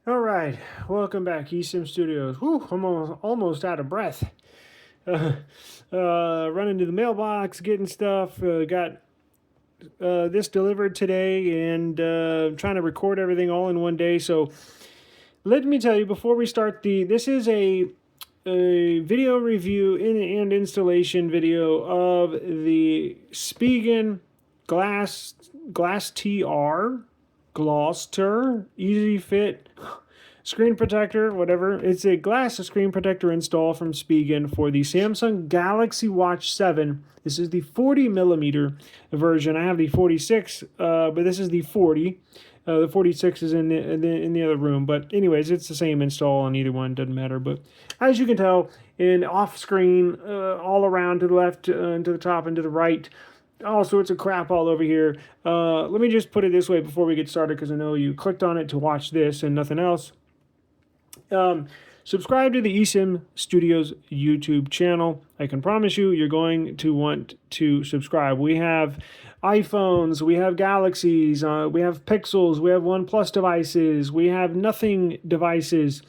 All right, welcome back, eSIM Studios. Whew, I'm almost out of breath. Uh, Running to the mailbox, getting stuff. Got this delivered today, and trying to record everything all in one day. So let me tell you before we start this is a video review and installation video of the Spigen GlasTR GlasTR Easy Fit screen protector, whatever. It's a glass screen protector install from Spigen for the Samsung Galaxy Watch 7. This is the 40 millimeter version. I have the 46, but this is the 40. The 46 is in the other room. But anyways, it's the same install on either one. Doesn't matter. But as you can tell, in off screen, all around to the left, to the top, and to the right, all sorts of crap all over here. Let me just put it this way before we get started, because I know you clicked on it to watch this and nothing else. Subscribe to the eSIM Studios YouTube channel. I can promise you, you're going to want to subscribe. We have iPhones, we have Galaxies, we have Pixels, we have OnePlus devices, we have nothing devices.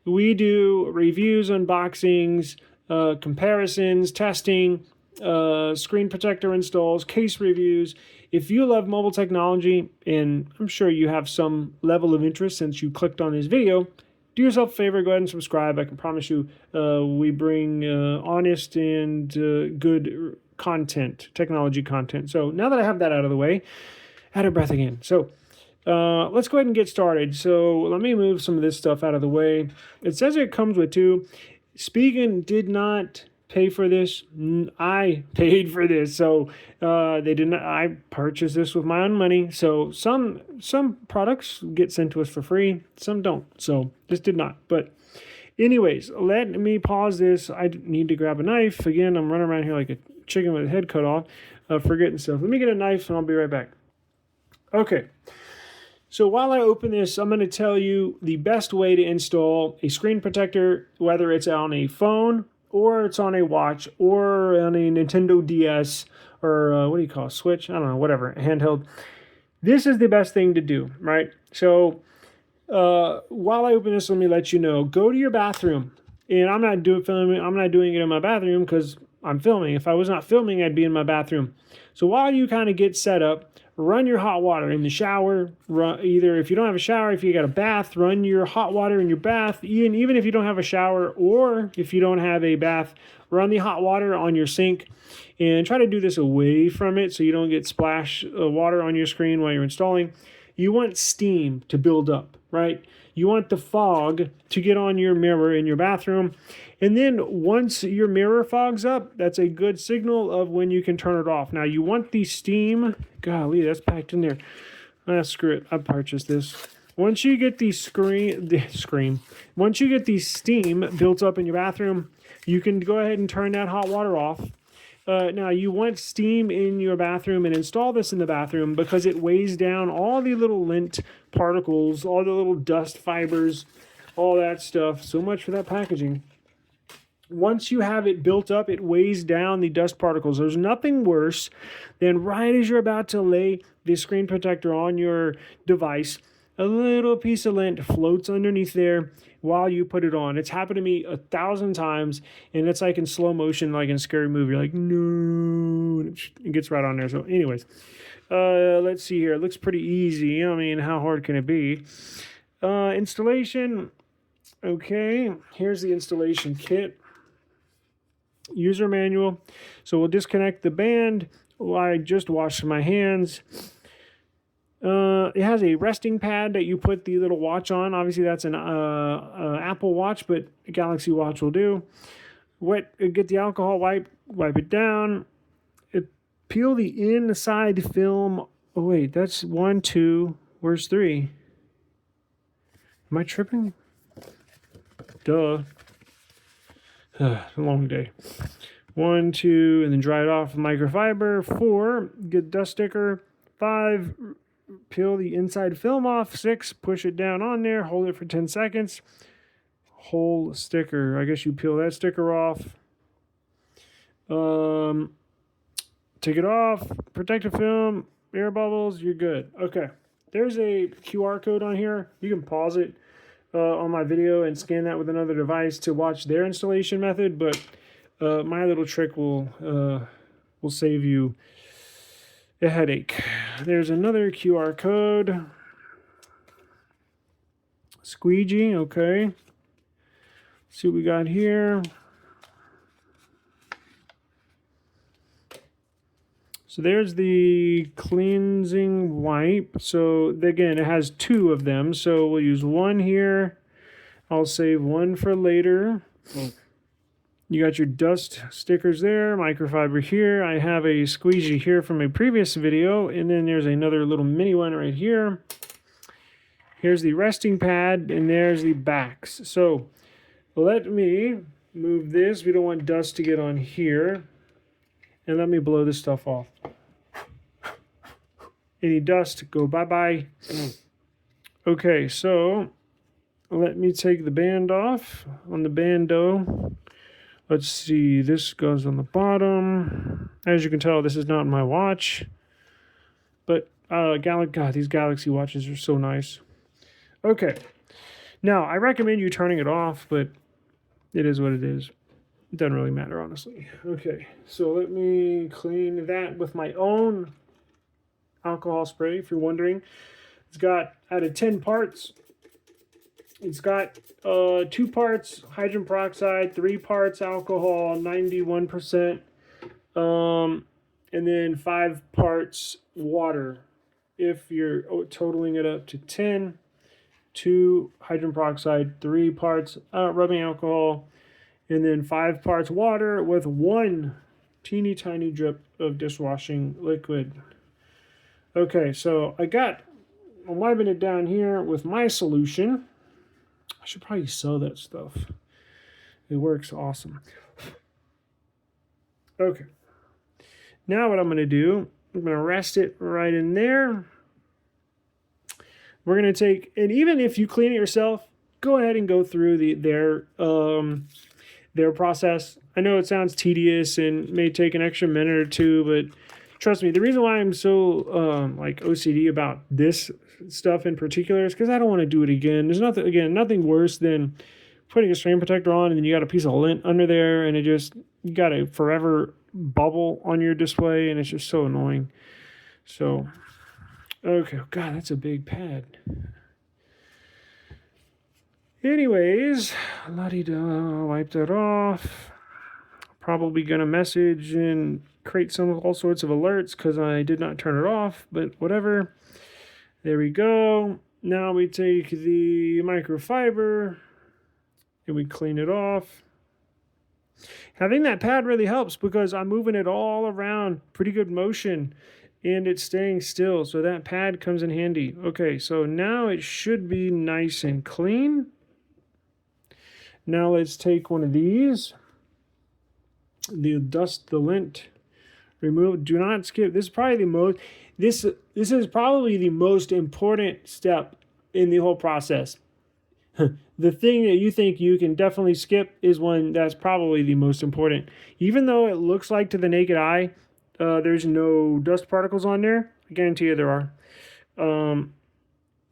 We do reviews, unboxings, comparisons, testing, screen protector installs, case reviews. If you love mobile technology, and I'm sure you have some level of interest since you clicked on this video, do yourself a favor, go ahead and subscribe. I can promise you we bring honest and good content, technology content. So now that I have that out of the way, out of breath again. So let's go ahead and get started. So let me move some of this stuff out of the way. It says it comes with two. Spigen did not pay for this. I paid for this, so they did not. I purchased this with my own money. So some products get sent to us for free, some don't. So this did not. But anyways, let me pause this. I need to grab a knife again. I'm running around here like a chicken with a head cut off, forgetting stuff. Let me get a knife and I'll be right back. Okay. So while I open this, I'm going to tell you the best way to install a screen protector, whether it's on a phone or it's on a watch or on a Nintendo DS or what do you call it, Switch? I don't know, whatever, handheld. This is the best thing to do, right? So while I open this, let me let you know, go to your bathroom. And I'm not doing it in my bathroom because I'm filming. If I was not filming, I'd be in my bathroom. So while you kind of get set up, run your hot water in the shower. Either if you don't have a shower, if you got a bath, run your hot water in your bath. Even if you don't have a shower or if you don't have a bath, run the hot water on your sink. And try to do this away from it so you don't get splash water on your screen while you're installing. You want steam to build up, right? You want the fog to get on your mirror in your bathroom. And then once your mirror fogs up, that's a good signal of when you can turn it off. Now you want the steam, golly, that's packed in there. Screw it, I purchased this. Once you get once you get the steam built up in your bathroom, you can go ahead and turn that hot water off. Now, you want steam in your bathroom, and install this in the bathroom because it weighs down all the little lint particles, all the little dust fibers, all that stuff. So much for that packaging. Once you have it built up, it weighs down the dust particles. There's nothing worse than right as you're about to lay the screen protector on your device, a little piece of lint floats underneath there while you put it on. It's happened to me 1,000 times, and it's like in slow motion, like in a scary movie. You're like, no, it gets right on there. So anyways, let's see here. It looks pretty easy. I mean, how hard can it be? Installation. Okay, here's the installation kit. User manual. So we'll disconnect the band. I just washed my hands. It has a resting pad that you put the little watch on. Obviously, that's an Apple Watch, but a Galaxy Watch will do. Get the alcohol wipe it down. Peel the inside film. Oh wait, that's 1, 2. Where's 3? Am I tripping? Duh. A long day. 1, 2, and then dry it off with microfiber. 4, get dust sticker. 5, peel the inside film off. 6, push it down on there, hold it for 10 seconds. Whole sticker. I guess you peel that sticker off. Take it off. Protective film, air bubbles, you're good. Okay. There's a QR code on here. You can pause it. on my video and scan that with another device to watch their installation method, but my little trick will save you a headache. There's another QR code. Squeegee, okay. Let's see what we got here. So there's the cleansing wipe. So again, it has 2 of them. So we'll use one here. I'll save one for later. You got your dust stickers there, microfiber here. I have a squeegee here from a previous video, and then there's another little mini one right here. Here's the resting pad, and there's the backs. So let me move this. We don't want dust to get on here. And let me blow this stuff off. Any dust, go bye-bye. Okay, so let me take the band off. On the bando, let's see, this goes on the bottom. As you can tell, this is not my watch. But, God, these Galaxy watches are so nice. Okay, now I recommend you turning it off, but it is what it is. It doesn't really matter, honestly. Okay, so let me clean that with my own alcohol spray, if you're wondering. It's got, out of 10 parts, it's got 2 parts hydrogen peroxide, 3 parts alcohol, 91%, and then 5 parts water. If you're totaling it up to 10, 2 hydrogen peroxide, 3 parts rubbing alcohol, and then 5 parts water with 1 teeny tiny drip of dishwashing liquid. Okay, so I'm wiping it down here with my solution. I should probably sell that stuff. It works awesome. Okay. Now what I'm going to do, I'm going to rest it right in there. We're going to take, and even if you clean it yourself, go ahead and go through their process. I know it sounds tedious and may take an extra minute or 2, but trust me, the reason why I'm so like OCD about this stuff in particular is because I don't want to do it again. There's nothing worse than putting a screen protector on and then you got a piece of lint under there and you got a forever bubble on your display and it's just so annoying. So, okay, God, that's a big pad. Anyways, la-di-da, wipe that off. Probably gonna message and create all sorts of alerts because I did not turn it off, but whatever. There we go. Now we take the microfiber and we clean it off. Having that pad really helps because I'm moving it all around, pretty good motion, and it's staying still, so that pad comes in handy. Okay, so now it should be nice and clean. Now let's take one of these. The lint, remove. Do not skip. This is probably the most important step in the whole process. The thing that you think you can definitely skip is one that's probably the most important. Even though it looks like to the naked eye, there's no dust particles on there. I guarantee you there are.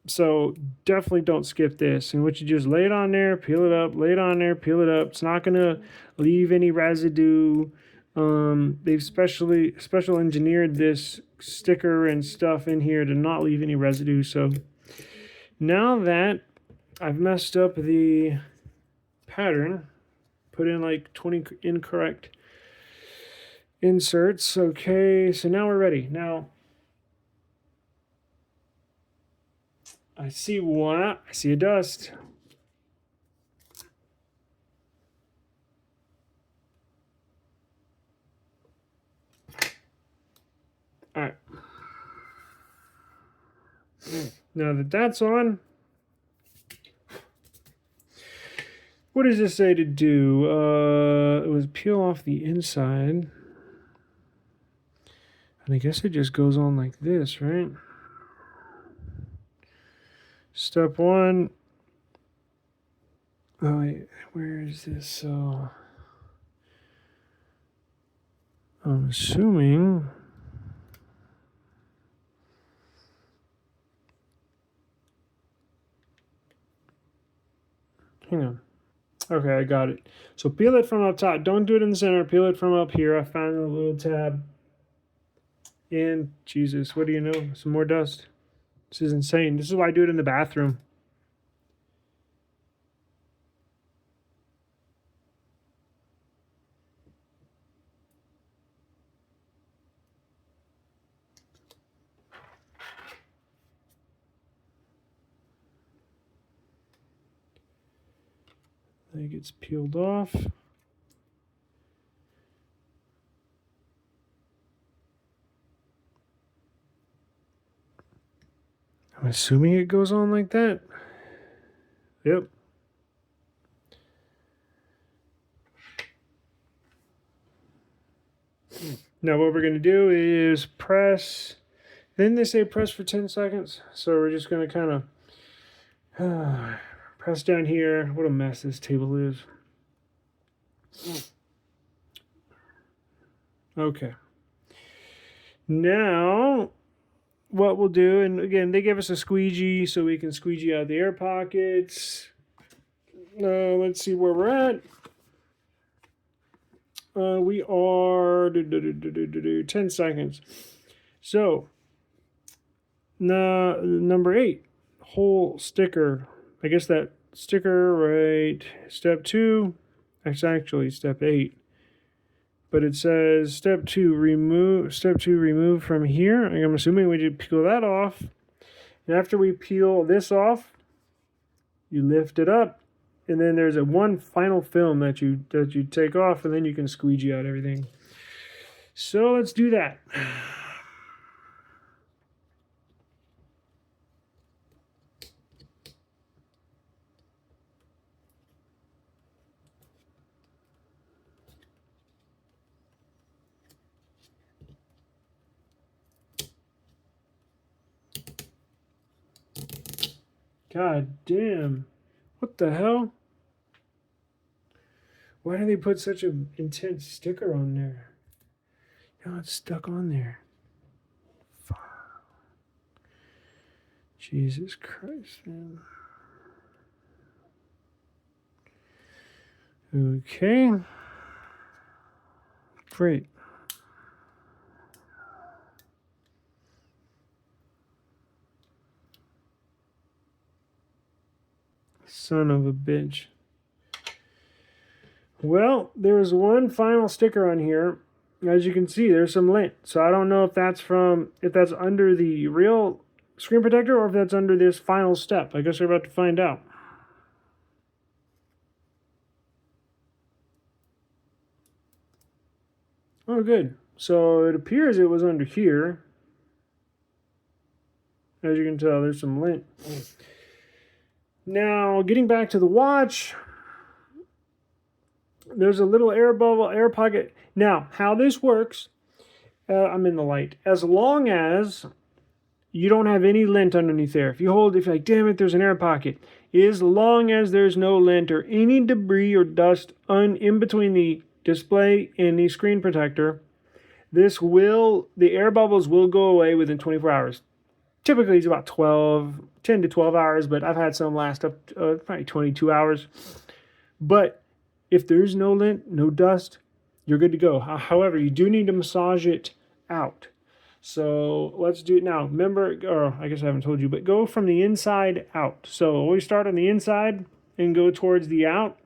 So definitely don't skip this. And what you just lay it on there, peel it up, lay it on there, peel it up. It's not going to leave any residue. They've special engineered this sticker and stuff in here to not leave any residue. So now that I've messed up the pattern, put in like 20 incorrect inserts. Okay, so now we're ready. Now, I see one. I see a dust. All right. Now that that's on, what does this say to do? It was peel off the inside. And I guess it just goes on like this, right? Step 1. Oh, wait, where is this? So, I'm assuming. Hang on. Okay, I got it. So peel it from up top. Don't do it in the center. Peel it from up here. I found a little tab. And Jesus, what do you know? Some more dust. This is insane. This is why I do it in the bathroom. It gets peeled off. I'm assuming it goes on like that. Yep. Now what we're going to do is press. Didn't they say press for 10 seconds? So we're just going to kind of press down here. What a mess this table is. Okay. Now, what we'll do, and again, they give us a squeegee so we can squeegee out the air pockets. Let's see where we're at. We are 10 seconds. So, number 8, whole sticker. I guess that sticker, right? Step 2. That's actually step 8. But it says step 2, remove from here. I'm assuming we did peel that off. And after we peel this off, you lift it up. And then there's one final film that you take off, and then you can squeegee out everything. So let's do that. God damn. What the hell? Why do they put such an intense sticker on there? Now it's stuck on there. Fuck. Jesus Christ, man. Okay. Great. Son of a bitch. Well, there's one final sticker on here. As you can see, there's some lint. So I don't know if that's under the real screen protector or if that's under this final step. I guess we're about to find out. Oh, good. So it appears it was under here. As you can tell, there's some lint. Now, getting back to the watch, there's a little air bubble, air pocket. Now, how this works, I'm in the light. As long as you don't have any lint underneath there. If you're like, damn it, there's an air pocket. As long as there's no lint or any debris or dust in between the display and the screen protector, the air bubbles will go away within 24 hours. Typically, it's about 10 to 12 hours, but I've had some last up probably 22 hours. But if there's no lint, no dust, you're good to go. However, you do need to massage it out. So let's do it now. Remember, or I guess I haven't told you, but go from the inside out. So always start on the inside and go towards the out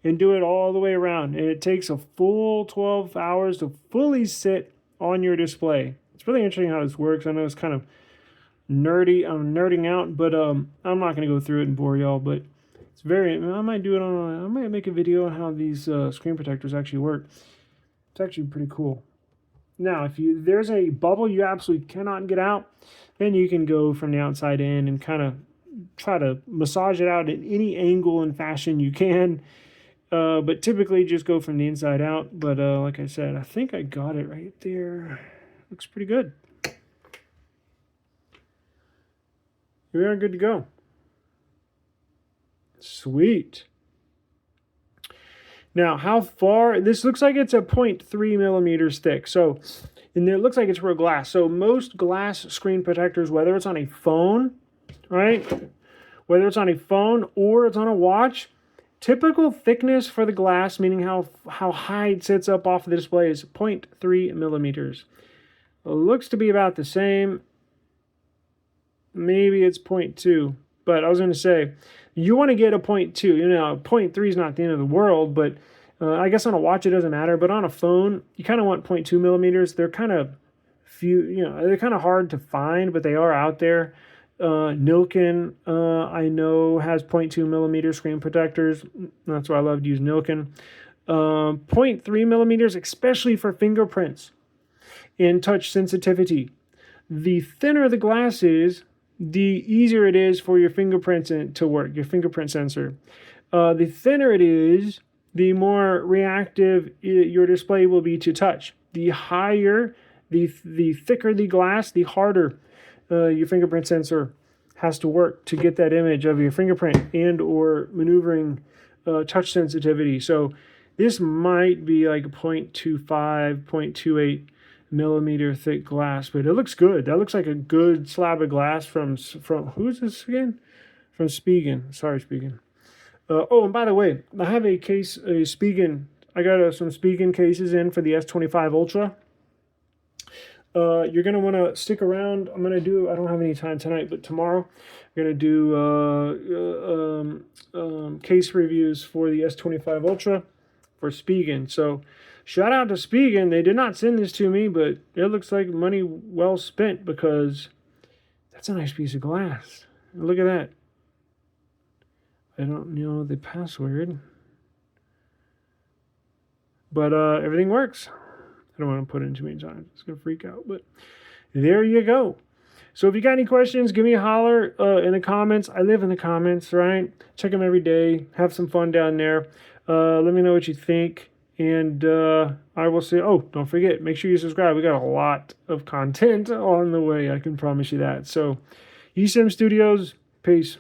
and do it all the way around. And it takes a full 12 hours to fully sit on your display. It's really interesting how this works. I know it's kind of nerdy. I'm nerding out, but I'm not going to go through it and bore y'all, but it's I might do it I might make a video on how these screen protectors actually work. It's actually pretty cool. Now, if there's a bubble you absolutely cannot get out, then you can go from the outside in and kind of try to massage it out in any angle and fashion you can. But typically just go from the inside out. But like I said, I think I got it right there. Looks pretty good. We are good to go. Sweet. Now, how far? This looks like it's a 0.3 millimeters thick. So, and it looks like it's real glass. So most glass screen protectors, whether it's on a phone, right? whether it's on a phone or it's on a watch. Typical thickness for the glass, meaning how high it sits up off the display, is 0.3 millimeters. It looks to be about the same. Maybe it's 0.2, but I was going to say, you want to get a 0.2. You know, 0.3 is not the end of the world, but I guess on a watch it doesn't matter. But on a phone, you kind of want 0.2 millimeters. They're kind of they're kind of hard to find, but they are out there. Nilken, I know, has 0.2 millimeter screen protectors. That's why I love to use Nilken. 0.3 millimeters, especially for fingerprints and touch sensitivity. The thinner the glass is, the easier it is for your fingerprints to work, your fingerprint sensor. The thinner it is, the more reactive your display will be to touch. The higher, the thicker the glass, the harder your fingerprint sensor has to work to get that image of your fingerprint and or maneuvering touch sensitivity. So this might be like a 0.25, 0.28 millimeter thick glass, but it looks good. That looks like a good slab of glass from who's this again? From Spigen. Sorry, Spigen. Oh, and by the way, I have a Spigen. I got some Spigen cases in for the S25 Ultra. You're going to want to stick around. I don't have any time tonight, but tomorrow I'm going to do case reviews for the S25 Ultra for Spigen. So shout out to Spigen. They did not send this to me, but it looks like money well spent because that's a nice piece of glass. Look at that. I don't know the password, but everything works. I don't want to put it in too many times. It's going to freak out, but there you go. So if you got any questions, give me a holler in the comments. I live in the comments, right? Check them every day. Have some fun down there. Let me know what you think. And I will say, oh, don't forget, make sure you subscribe. We got a lot of content on the way. I can promise you that. So, eSIM Studios, peace.